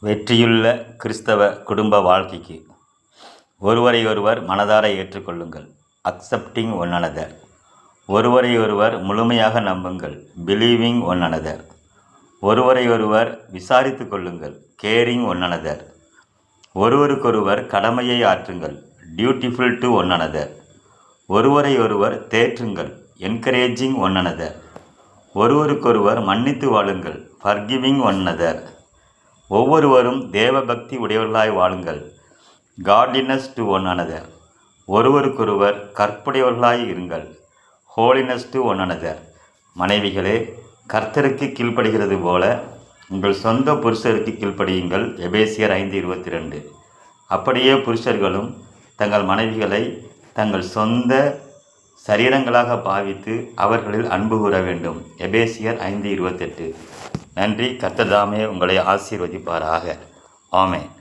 வெற்றியுள்ள கிறிஸ்தவ குடும்ப வாழ்க்கைக்கு ஒருவரை ஒருவர் மனதார ஏற்றுக்கொள்ளுங்கள். Accepting one another. ஒருவரை ஒருவர் முழுமையாக நம்புங்கள். Believing one another. ஒருவரை ஒருவர் விசாரித்து கொள்ளுங்கள். Caring one another. ஒருவருக்கொருவர் கடமையை ஆற்றுங்கள். Dutiful to one another. ஒருவரை ஒருவர் தேற்றுங்கள். Encouraging one another. ஒருவருக்கொருவர் மன்னித்து வாழுங்கள். Forgiving one another. ஒவ்வொருவரும் தேவபக்தி உடையவர்களாய் வாழுங்கள். Godliness to one another. ஒருவருக்கொருவர் கற்புடையவர்களாய் இருங்கள். Holiness to one another. மனைவிகளே, கர்த்தருக்கு கீழ்ப்படுகிறது போல உங்கள் சொந்த புருஷருக்கு கீழ்ப்படியுங்கள். எபேசியர் 5:22. அப்படியே புருஷர்களும் தங்கள் மனைவிகளை தங்கள் சொந்த சரீரங்களாக பாவித்து அவர்களில் அன்பு கூற வேண்டும். எபேசியர் 5:28. நன்றி. கர்த்தர் தாமே உங்களை ஆசீர்வதிப்பாராக. ஆமென்.